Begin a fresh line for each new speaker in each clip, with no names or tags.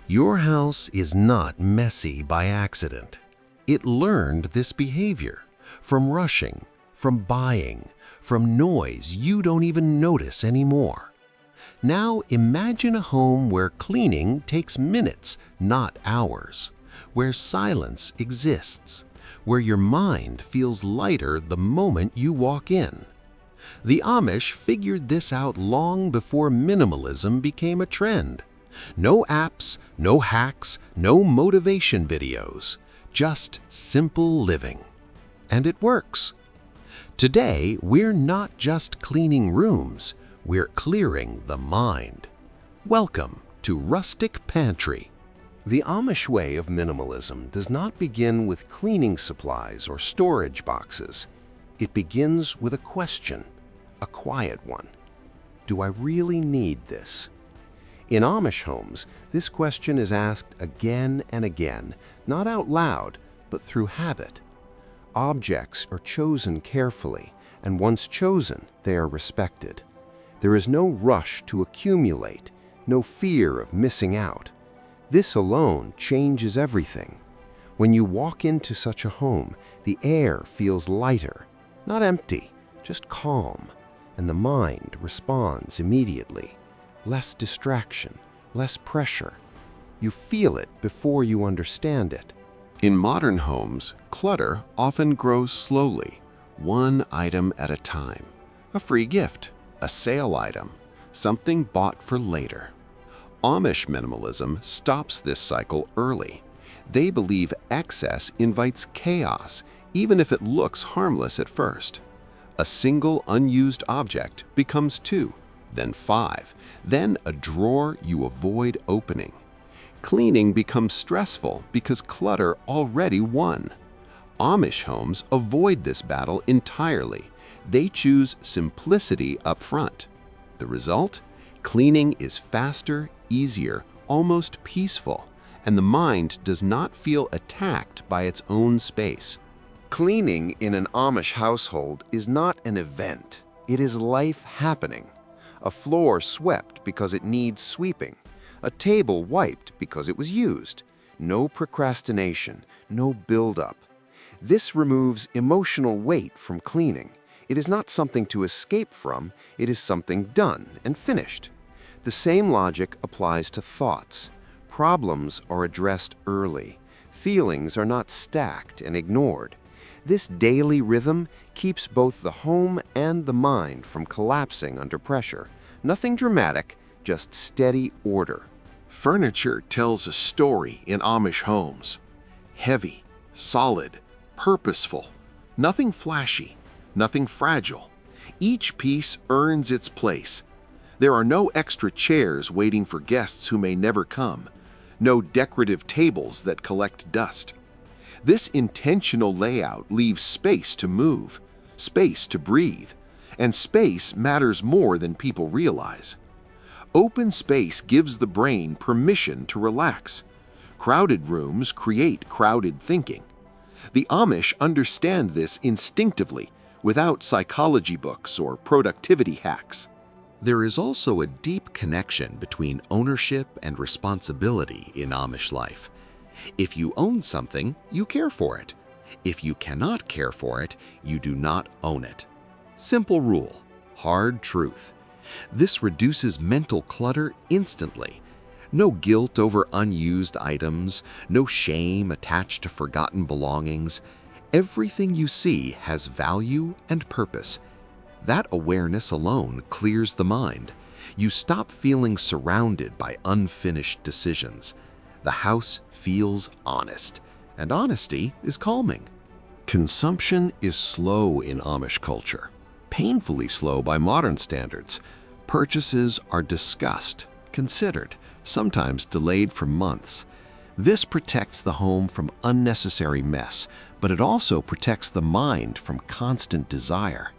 Your house is not messy by accident. It learned this behavior from rushing, from buying, from noise you don't even notice anymore. Now imagine a home where cleaning takes minutes, not hours, where silence exists, where your mind feels lighter the moment you walk in. The Amish figured this out long before minimalism became a trend. No apps, no hacks, no motivation videos, just simple living. And it works. Today, we're not just cleaning rooms, we're clearing the mind. Welcome to Rustic Pantry. The Amish way of minimalism does not begin with cleaning supplies or storage boxes. It begins with a question, a quiet one. Do I really need this? In Amish homes, this question is asked again and again, not out loud, but through habit. Objects are chosen carefully, and once chosen, they are respected. There is no rush to accumulate, no fear of missing out. This alone changes everything. When you walk into such a home, the air feels lighter, not empty, just calm, and the mind responds immediately. Less distraction, less pressure. You feel it before you understand it.
In modern homes, clutter often grows slowly, one item at a time. A free gift, a sale item, something bought for later. Amish minimalism stops this cycle early. They believe excess invites chaos, even if it looks harmless at first. A single unused object becomes 2, then 5, then a drawer you avoid opening. Cleaning becomes stressful because clutter already won. Amish homes avoid this battle entirely. They choose simplicity up front. The result? Cleaning is faster, easier, almost peaceful, and the mind does not feel attacked by its own space.
Cleaning in an Amish household is not an event. It is life happening. A floor swept because it needs sweeping. A table wiped because it was used. No procrastination, no build-up. This removes emotional weight from cleaning. It is not something to escape from, it is something done and finished. The same logic applies to thoughts. Problems are addressed early. Feelings are not stacked and ignored. This daily rhythm keeps both the home and the mind from collapsing under pressure. Nothing dramatic, just steady order.
Furniture tells a story in Amish homes. Heavy, solid, purposeful. Nothing flashy, nothing fragile. Each piece earns its place. There are no extra chairs waiting for guests who may never come. No decorative tables that collect dust. This intentional layout leaves space to move, space to breathe, and space matters more than people realize. Open space gives the brain permission to relax. Crowded rooms create crowded thinking. The Amish understand this instinctively, without psychology books or productivity hacks.
There is also a deep connection between ownership and responsibility in Amish life. If you own something, you care for it. If you cannot care for it, you do not own it. Simple rule, hard truth. This reduces mental clutter instantly. No guilt over unused items, no shame attached to forgotten belongings. Everything you see has value and purpose. That awareness alone clears the mind. You stop feeling surrounded by unfinished decisions. The house feels honest, and honesty is calming.
Consumption is slow in Amish culture, painfully slow by modern standards. Purchases are discussed, considered, sometimes delayed for months. This protects the home from unnecessary mess, but it also protects the mind from constant desire.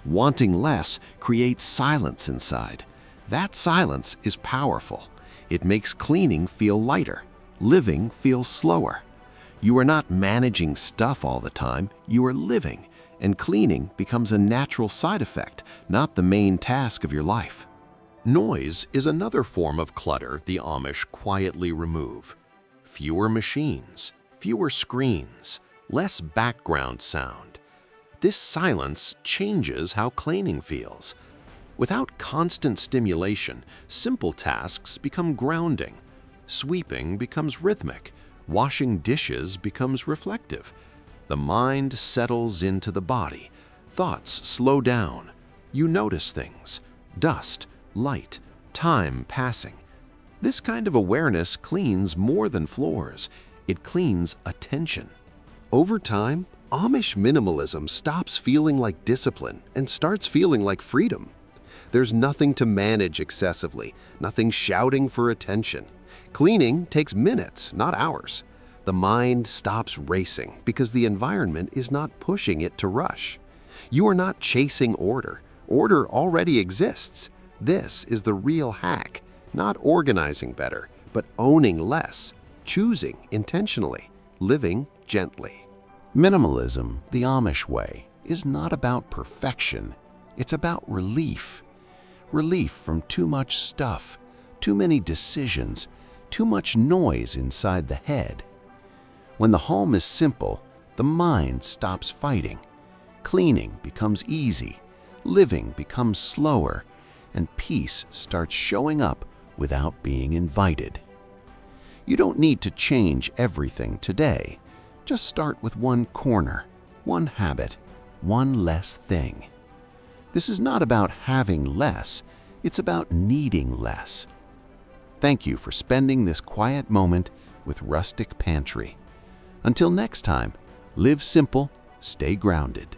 Wanting less creates silence inside. That silence is powerful. It makes cleaning feel lighter, living feels slower. You are not managing stuff all the time, you are living, and cleaning becomes a natural side effect, not the main task of your life. Noise is another form of clutter the Amish quietly remove. Fewer machines, fewer screens, less background sound. This silence changes how cleaning feels. Without constant stimulation, simple tasks become grounding. Sweeping becomes rhythmic. Washing dishes becomes reflective. The mind settles into the body. Thoughts slow down. You notice things: dust, light, time passing. This kind of awareness cleans more than floors. It cleans attention.
Over time, Amish minimalism stops feeling like discipline and starts feeling like freedom. There's nothing to manage excessively, nothing shouting for attention. Cleaning takes minutes, not hours. The mind stops racing because the environment is not pushing it to rush. You are not chasing order. Order already exists. This is the real hack, not organizing better, but owning less, choosing intentionally, living gently.
Minimalism, the Amish way, is not about perfection. It's about relief. Relief from too much stuff, too many decisions, too much noise inside the head. When the home is simple, the mind stops fighting. Cleaning becomes easy, living becomes slower, and peace starts showing up without being invited. You don't need to change everything today. Just start with one corner, one habit, one less thing. This is not about having less, it's about needing less. Thank you for spending this quiet moment with Rustic Pantry. Until next time, live simple, stay grounded.